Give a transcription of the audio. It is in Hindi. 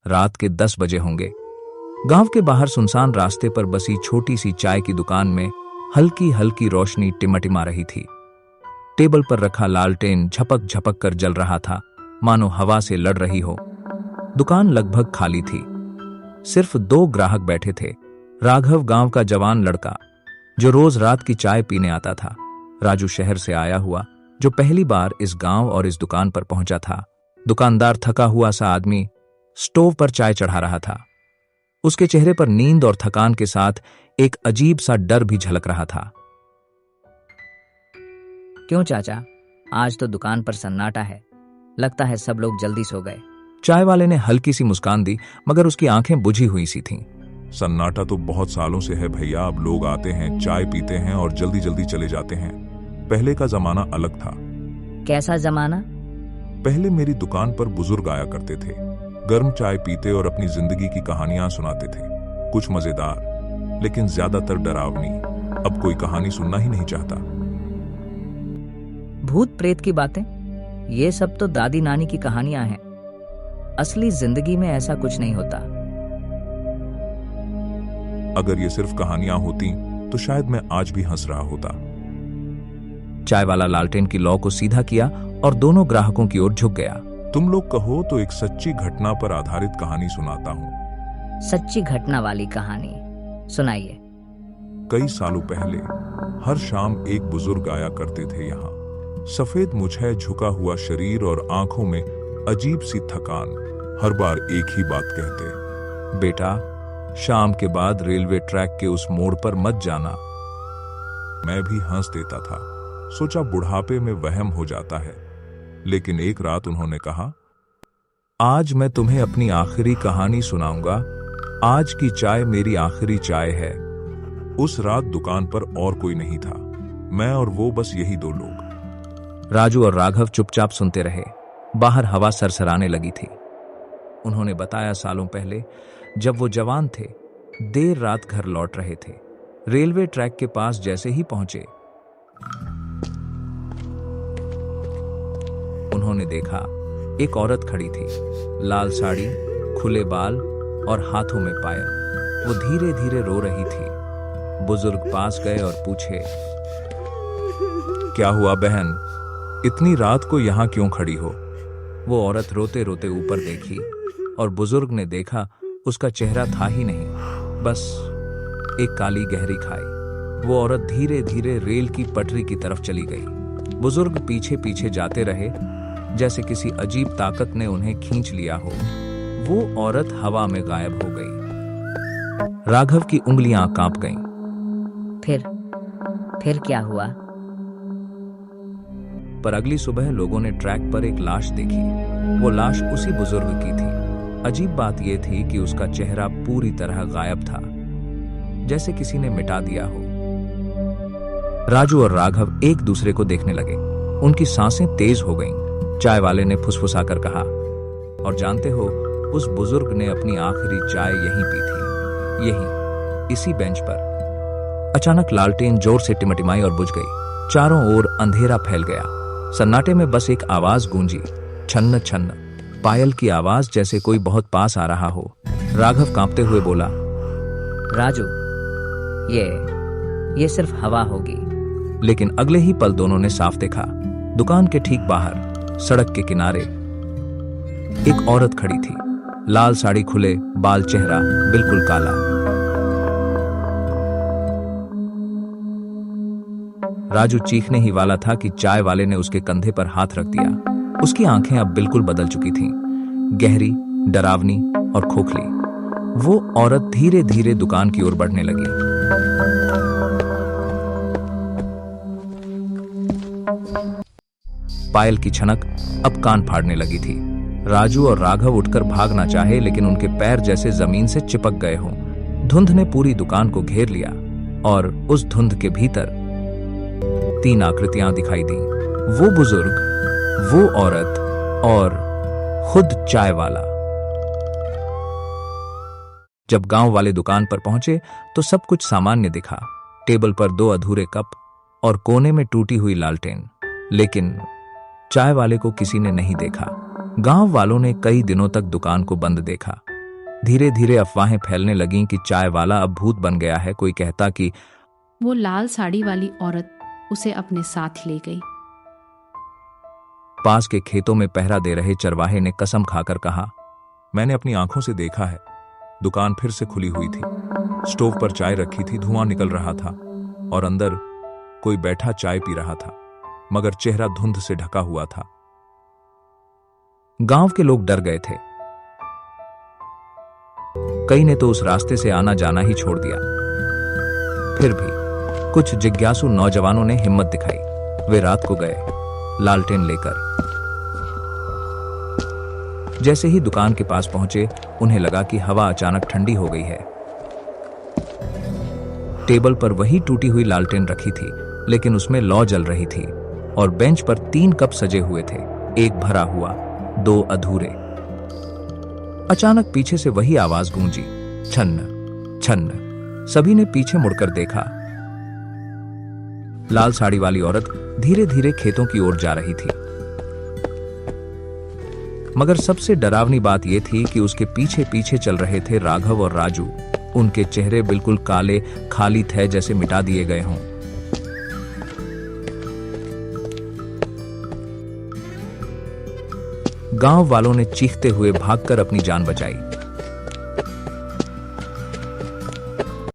रात के 10 बजे होंगे। गांव के बाहर सुनसान रास्ते पर बसी छोटी सी चाय की दुकान में हल्की हल्की रोशनी टिमटिमा रही थी। टेबल पर रखा लालटेन झपक झपक कर जल रहा था, मानो हवा से लड़ रही हो। दुकान लगभग खाली थी। सिर्फ 2 ग्राहक बैठे थे। राघव, गांव का जवान लड़का जो रोज रात की चाय पीने आता था। राजू, शहर से आया हुआ, जो पहली बार इस गांव और इस दुकान पर पहुंचा था। दुकानदार, थका हुआ सा आदमी, स्टोव पर चाय चढ़ा रहा था। उसके चेहरे पर नींद और थकान के साथ एक अजीब सा डर भी झलक रहा था। क्यों चाचा, आज तो दुकान पर सन्नाटा है। लगता है सब लोग जल्दी सो गए। चाय वाले ने हल्की सी मुस्कान दी, मगर उसकी आंखें बुझी हुई सी थीं। सन्नाटा तो बहुत सालों से है भैया। अब लोग आते हैं, चाय पीते हैं और जल्दी जल्दी चले जाते हैं। पहले का जमाना अलग था। कैसा जमाना? पहले मेरी दुकान पर बुजुर्ग आया करते थे, गर्म चाय पीते और अपनी जिंदगी की कहानियां सुनाते थे। कुछ मजेदार, लेकिन ज्यादातर डरावनी। अब कोई कहानी सुनना ही नहीं चाहता। भूत प्रेत की बातें, ये सब तो दादी नानी की कहानियां हैं। असली जिंदगी में ऐसा कुछ नहीं होता। अगर ये सिर्फ कहानियां होती तो शायद मैं आज भी हंस रहा होता। चाय वाला लालटेन की लौ को सीधा किया और दोनों ग्राहकों की ओर झुक गया। तुम लोग कहो तो एक सच्ची घटना पर आधारित कहानी सुनाता हूँ। सच्ची घटना वाली कहानी सुनाइए। कई सालों पहले हर शाम एक बुजुर्ग आया करते थे यहाँ। सफेद मुछे, झुका हुआ शरीर और आंखों में अजीब सी थकान। हर बार एक ही बात कहते, बेटा, शाम के बाद रेलवे ट्रैक के उस मोड़ पर मत जाना। मैं भी हंस देता था, सोचा बुढ़ापे में वहम हो जाता है। लेकिन एक रात उन्होंने कहा, आज मैं तुम्हें अपनी आखिरी कहानी सुनाऊंगा। आज की चाय मेरी आखिरी चाय है। उस रात दुकान पर और कोई नहीं था, मैं और वो, बस यही 2 लोग। राजू और राघव चुपचाप सुनते रहे। बाहर हवा सरसराने लगी थी। उन्होंने बताया, सालों पहले जब वो जवान थे, देर रात घर लौट रहे थे। रेलवे ट्रैक के पास जैसे ही पहुंचे, उन्होंने देखा एक औरत खड़ी थी। लाल साड़ी, खुले बाल और हाथों में पायल। वो धीरे धीरे रो रही थी। बुजुर्ग पास गए और पूछे, क्या हुआ बहन, इतनी रात को यहाँ क्यों खड़ी हो? वो औरत रोते रोते ऊपर देखी और बुजुर्ग ने देखा उसका चेहरा था ही नहीं, बस एक काली गहरी खाई। वो औरत धीरे धीरे रेल की पटरी की तरफ चली गई। बुजुर्ग पीछे पीछे जाते रहे, जैसे किसी अजीब ताकत ने उन्हें खींच लिया हो। वो औरत हवा में गायब हो गई। राघव की उंगलियां कांप गईं। फिर क्या हुआ? पर अगली सुबह लोगों ने ट्रैक पर एक लाश देखी। वो लाश उसी बुजुर्ग की थी। अजीब बात यह थी कि उसका चेहरा पूरी तरह गायब था, जैसे किसी ने मिटा दिया हो। राजू और राघव एक दूसरे को देखने लगे। उनकी सांसें तेज हो गईं। चाय वाले ने फुसफुसाकर कहा, और जानते हो, उस बुजुर्ग ने अपनी आखिरी चाय यहीं पी थी, यहीं, इसी बेंच पर। अचानक लालटेन जोर से टिमटिमाई और बुझ गई। चारों ओर अंधेरा फैल गया। सन्नाटे में बस एक आवाज गूंजी, छन्न छन्न, पायल की आवाज, जैसे कोई बहुत पास आ रहा हो। राघव कांपते हुए बोला, राजू, ये सिर्फ हवा होगी। लेकिन अगले ही पल दोनों ने साफ देखा। दुकान के ठीक बाहर, सड़क के किनारे एक औरत खड़ी थी। लाल साड़ी, खुले बाल, चेहरा बिल्कुल काला। राजू चीखने ही वाला था कि चाय वाले ने उसके कंधे पर हाथ रख दिया। उसकी आंखें अब बिल्कुल बदल चुकी थीं, गहरी, डरावनी और खोखली। वो औरत धीरे धीरे दुकान की ओर बढ़ने लगी। पायल की छनक अब कान फाड़ने लगी थी। राजू और राघव उठकर भागना चाहे, लेकिन उनके पैर जैसे जमीन से चिपक गए हों। धुंध ने पूरी दुकान को घेर लिया और उस धुंध के भीतर 3 आकृतियां दिखाई दी। वो बुजुर्ग, वो औरत और खुद चाय वाला। जब गांव वाले दुकान पर पहुंचे तो सब कुछ सामान्य दिखा। टेबल पर 2 अधूरे कप और कोने में टूटी हुई लालटेन। लेकिन चाय वाले को किसी ने नहीं देखा। गांव वालों ने कई दिनों तक दुकान को बंद देखा। धीरे धीरे अफवाहें फैलने लगीं कि चाय वाला अब भूत बन गया है। कोई कहता कि वो लाल साड़ी वाली औरत उसे अपने साथ ले गई। पास के खेतों में पहरा दे रहे चरवाहे ने कसम खाकर कहा, मैंने अपनी आंखों से देखा है। दुकान फिर से खुली हुई थी, स्टोव पर चाय रखी थी, धुआं निकल रहा था और अंदर कोई बैठा चाय पी रहा था, मगर चेहरा धुंध से ढका हुआ था। गांव के लोग डर गए थे। कई ने तो उस रास्ते से आना जाना ही छोड़ दिया। फिर भी कुछ जिज्ञासु नौजवानों ने हिम्मत दिखाई। वे रात को गए लालटेन लेकर। जैसे ही दुकान के पास पहुंचे, उन्हें लगा कि हवा अचानक ठंडी हो गई है। टेबल पर वही टूटी हुई लालटेन रखी थी, लेकिन उसमें लौ जल रही थी और बेंच पर 3 कप सजे हुए थे, एक भरा हुआ, 2 अधूरे। अचानक पीछे से वही आवाज गूंजी, छन्न छन्न। सभी ने पीछे मुड़कर देखा। लाल साड़ी वाली औरत धीरे धीरे खेतों की ओर जा रही थी। मगर सबसे डरावनी बात यह थी कि उसके पीछे पीछे चल रहे थे राघव और राजू। उनके चेहरे बिल्कुल काले, खाली थे, जैसे मिटा दिए गए हों। गांव वालों ने चीखते हुए भागकर अपनी जान बचाई।